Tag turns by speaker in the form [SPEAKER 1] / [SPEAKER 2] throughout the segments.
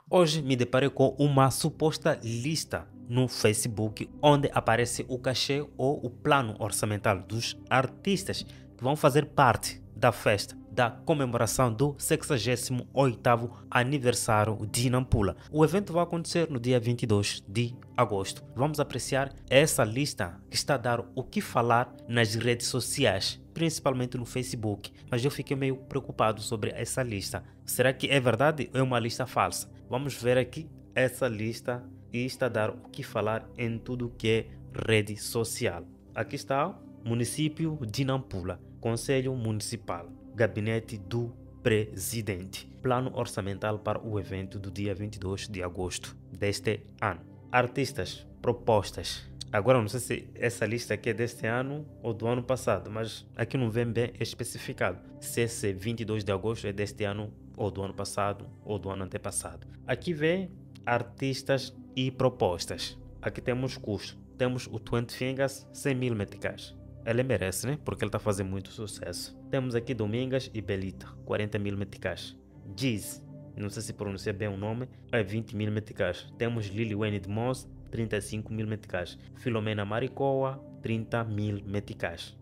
[SPEAKER 1] Hoje me deparei com uma suposta lista no Facebook onde aparece o cachê ou o plano orçamental dos artistas que vão fazer parte da festa da comemoração do 68º aniversário de Nampula. O evento vai acontecer no dia 22 de agosto. Vamos apreciar essa lista que está a dar o que falar nas redes sociais, principalmente no Facebook, mas eu fiquei meio preocupado sobre essa lista. Será que é verdade ou é uma lista falsa? Vamos ver aqui essa lista e está a dar o que falar em tudo que é rede social. Aqui está o município de Nampula, Conselho Municipal, Gabinete do Presidente, plano orçamental para o evento do dia 22 de agosto deste ano. Artistas, propostas. Agora não sei se essa lista aqui é deste ano ou do ano passado, mas aqui não vem bem especificado se esse 22 de agosto é deste ano ou do ano passado ou do ano antepassado. Aqui vem artistas e propostas. Aqui temos custo. Temos o 20 Fingers, 100 mil meticais. Ele merece, né? Porque ele está fazendo muito sucesso. Temos aqui Domingas e Belita, 40 mil meticais. Giz, não sei se pronuncia bem o nome, é 20 mil meticais. Temos Lily Wayne de Moss, 35 mil meticais. Filomena Maricoa, 30 mil meticais.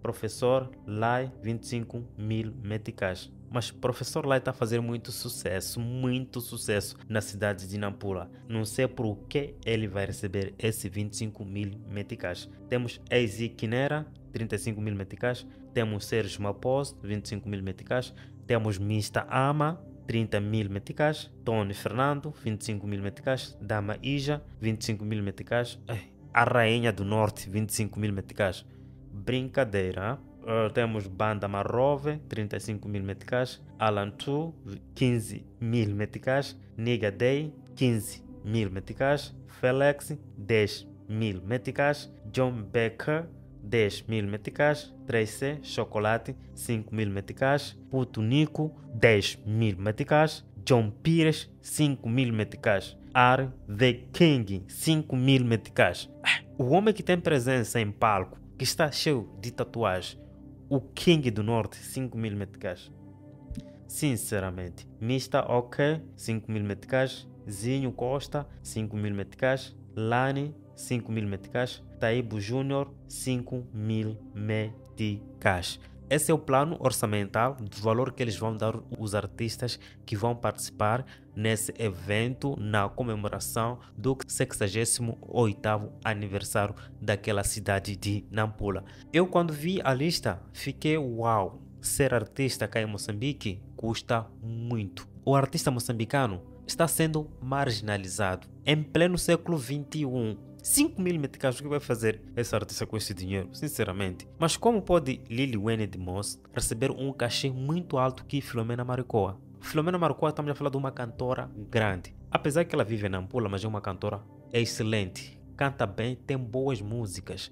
[SPEAKER 1] Professor Lai, 25 mil meticais. Mas Professor Lai está a fazer muito sucesso na cidade de Nampula. Não sei por que ele vai receber esse 25 mil meticais. Temos Easy Kinera, 35 mil meticais. Temos Sérgio Mapos, 25 mil meticais. Temos Mista Ama, 30 mil meticais. Tony Fernando, 25 mil meticais. Dama Ija, 25 mil meticais. A Rainha do Norte, 25 mil meticais. Brincadeira. Temos Banda Marrove, 35 mil meticais. Alan Tu, 15 mil meticais. Niga Day, 15 mil meticais. Felix, 10 mil meticais. John Becker, 10 mil meticais. 3C Chocolate, 5 mil meticais. Puto Nico, 10 mil meticais. John Pires, 5 mil meticais. R. The King, 5 mil meticais. O homem que tem presença em palco, que está cheio de tatuagem, o King do Norte, 5 mil meticais. Sinceramente, Mista OK, 5 mil meticais. Zinho Costa, 5 mil meticais. Lani, 5 mil meticais. Taibo Júnior, 5 mil meticais. Esse é o plano orçamental do valor que eles vão dar aos artistas que vão participar nesse evento na comemoração do 68º aniversário daquela cidade de Nampula. Eu quando vi a lista fiquei uau, ser artista cá em Moçambique custa muito. O artista moçambicano está sendo marginalizado em pleno século XXI. 5 mil meticais, o que vai fazer esse artista com esse dinheiro, sinceramente? Mas como pode Lily Wayne de Moss receber um cachê muito alto que Filomena Maricoa? Filomena Maricoa, estamos a falar de uma cantora grande. Apesar que ela vive em Nampula, mas é uma cantora excelente. Canta bem, tem boas músicas.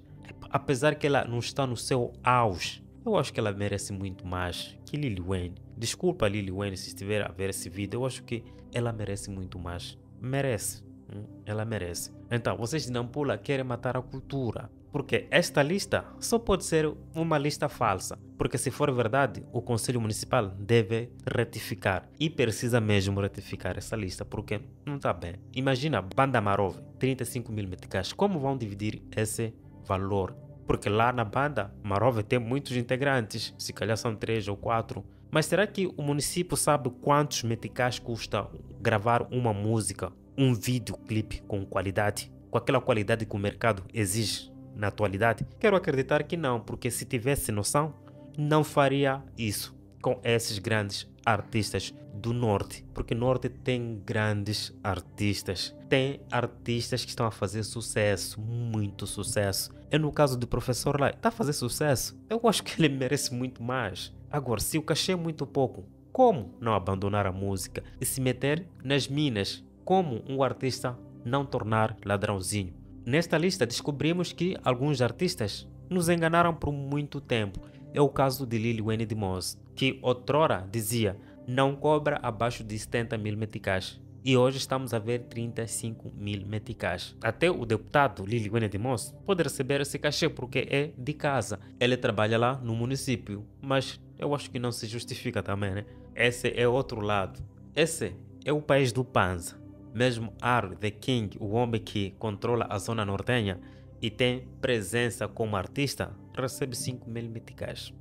[SPEAKER 1] Apesar que ela não está no seu auge, eu acho que ela merece muito mais que Lily Wayne. Desculpa Lily Wayne se estiver a ver esse vídeo, eu acho que ela merece muito mais. Merece. Ela merece. Então, vocês de Nampula querem matar a cultura. Porque esta lista só pode ser uma lista falsa. Porque se for verdade, o Conselho Municipal deve retificar. E precisa mesmo retificar essa lista, porque não está bem. Imagina, Banda Marove, 35 mil meticais. Como vão dividir esse valor? Porque lá na Banda Marove tem muitos integrantes. Se calhar são 3 ou 4. Mas será que o município sabe quantos meticais custa gravar uma música? Um videoclipe com qualidade, com aquela qualidade que o mercado exige na atualidade? Quero acreditar que não, porque se tivesse noção, não faria isso com esses grandes artistas do Norte, porque o Norte tem grandes artistas, tem artistas que estão a fazer sucesso, muito sucesso. E no caso do Professor Lai, está a fazer sucesso? Eu acho que ele merece muito mais. Agora, se o cachê é muito pouco, como não abandonar a música e se meter nas minas? Como um artista não tornar ladrãozinho? Nesta lista descobrimos que alguns artistas nos enganaram por muito tempo. É o caso de Lily Wayne de Moss, que outrora dizia não cobra abaixo de 70 mil meticais. E hoje estamos a ver 35 mil meticais. Até o deputado Lily Wayne de Moss pode receber esse cachê porque é de casa. Ele trabalha lá no município. Mas eu acho que não se justifica também, né? Esse é outro lado. Esse é o país do Panza. Mesmo R. The King, o homem que controla a zona nortenha e tem presença como artista, recebe 5.000 meticais.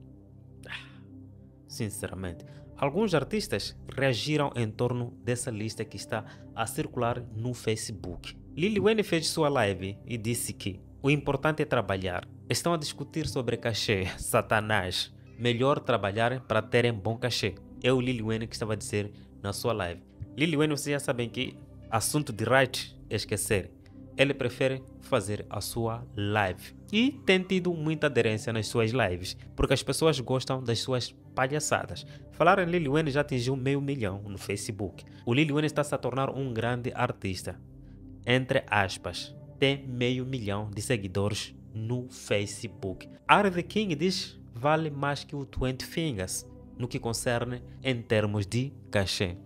[SPEAKER 1] Sinceramente, alguns artistas reagiram em torno dessa lista que está a circular no Facebook. Lil Wayne fez sua live e disse que o importante é trabalhar. Estão a discutir sobre cachê, satanás. Melhor trabalhar para terem bom cachê. É o Lil Wayne que estava a dizer na sua live. Lil Wayne, vocês já sabem que assunto de right é esquecer. Ele prefere fazer a sua live. E tem tido muita aderência nas suas lives, porque as pessoas gostam das suas palhaçadas. Falar em Lil Wayne já atingiu 500 mil no Facebook. O Lil Wayne está a se tornar um grande artista. Entre aspas, tem 500 mil de seguidores no Facebook. R. The King diz vale mais que o 20 Fingers no que concerne em termos de cachê.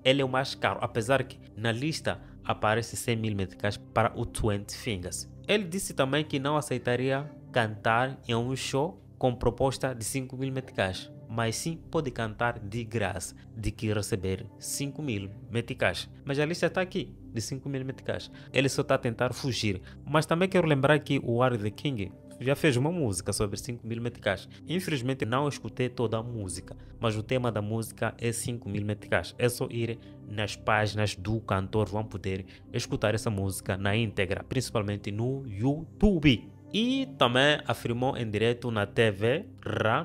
[SPEAKER 1] Ele é o mais caro, apesar que na lista aparece 100.000 meticais para o 20 Fingers. Ele disse também que não aceitaria cantar em um show com proposta de 5.000 meticais, mas sim pode cantar de graça, de que receber 5.000 meticais. Mas a lista está aqui, de 5.000 meticais. Ele só está a tentar fugir. Mas também quero lembrar que o R. The King já fez uma música sobre 5.000 meticais. Infelizmente não escutei toda a música, mas o tema da música é 5.000 meticais. É só ir nas páginas do cantor, vão poder escutar essa música na íntegra, principalmente no YouTube. E também afirmou em direto na TV,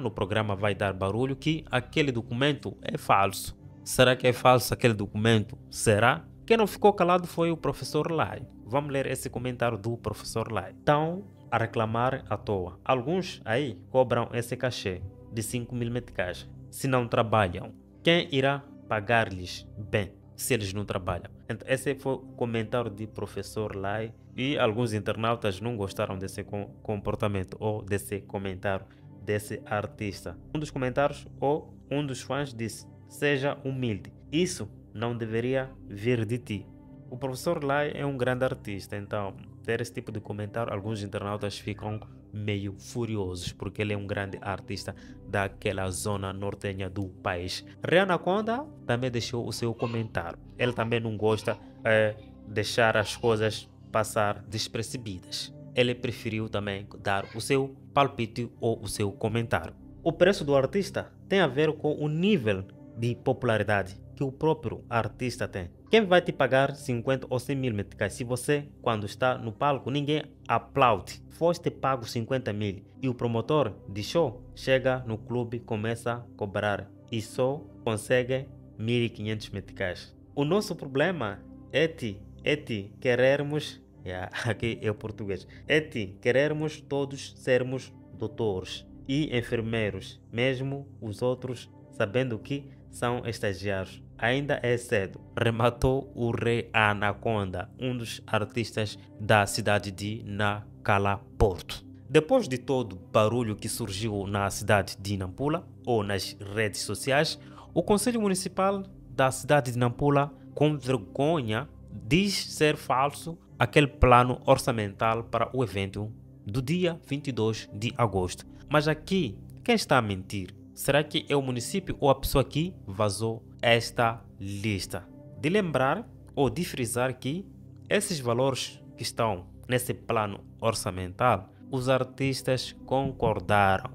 [SPEAKER 1] no programa Vai Dar Barulho, que aquele documento é falso. Será que é falso aquele documento? Será? Quem não ficou calado foi o professor Lai. Vamos ler esse comentário do professor Lai. Então, a reclamar à toa. Alguns aí cobram esse cachê de 5.000 meticais se não trabalham. Quem irá pagar-lhes bem se eles não trabalham? Então, esse foi o comentário de professor Lai e alguns internautas não gostaram desse comportamento ou desse comentário desse artista. Um dos comentários ou um dos fãs disse: seja humilde, isso não deveria vir de ti. O professor Lai é um grande artista, então ter esse tipo de comentário, alguns internautas ficam meio furiosos, porque ele é um grande artista daquela zona nortenha do país. Rianaconda também deixou o seu comentário. Ele também não gosta de deixar as coisas passar despercebidas. Ele preferiu também dar o seu palpite ou o seu comentário. O preço do artista tem a ver com o nível de popularidade que o próprio artista tem. Quem vai te pagar 50 ou 100.000 meticais se você, quando está no palco, ninguém aplaude? Foste pago 50.000 e o promotor de show chega no clube, começa a cobrar e só consegue 1.500 meticais. O nosso problema é querermos, aqui é o português, querermos todos sermos doutores e enfermeiros, mesmo os outros sabendo que são estagiários. Ainda é cedo, rematou o rei Anaconda, um dos artistas da cidade de Nacala Porto. Depois de todo o barulho que surgiu na cidade de Nampula ou nas redes sociais, o Conselho Municipal da cidade de Nampula, com vergonha, diz ser falso aquele plano orçamental para o evento do dia 22 de agosto. Mas aqui, quem está a mentir? Será que é o município ou a pessoa que vazou esta lista? De lembrar ou de frisar que esses valores que estão nesse plano orçamental, os artistas concordaram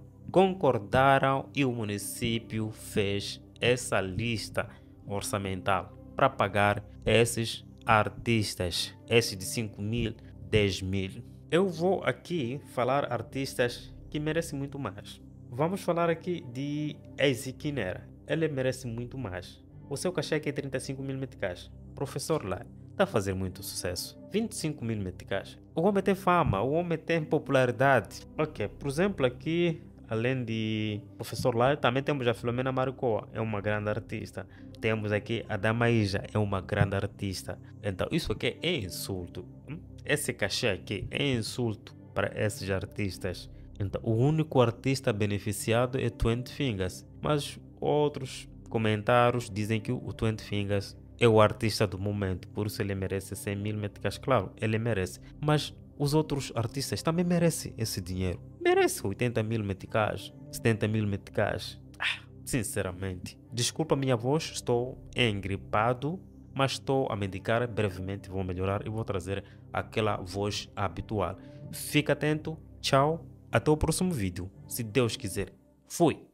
[SPEAKER 1] e o município fez essa lista orçamental para pagar esses artistas, esses de 5.000, 10.000. Eu vou aqui falar artistas que merecem muito mais. Vamos falar aqui de Ezequinera. Ele merece muito mais. O seu cachê aqui é 35.000 meticais. Professor lá está a fazer muito sucesso. 25.000 meticais. O homem tem fama, o homem tem popularidade. Ok, por exemplo, aqui, além de Professor lá, também temos a Filomena Maricoa, é uma grande artista. Temos aqui a Damaíja, é uma grande artista. Então, isso aqui é insulto. Esse cachê aqui é insulto para esses artistas. Então, o único artista beneficiado é 20 Fingers, mas outros comentários dizem que o 20 Fingers é o artista do momento, por isso ele merece 100.000 meticais. Claro, ele merece, mas os outros artistas também merecem esse dinheiro. Merece 80.000 meticais, 70.000 meticais. Sinceramente, desculpa a minha voz, estou engripado, mas estou a me dedicar, brevemente vou melhorar e vou trazer aquela voz habitual. Fica atento, tchau, até o próximo vídeo, se Deus quiser. Fui!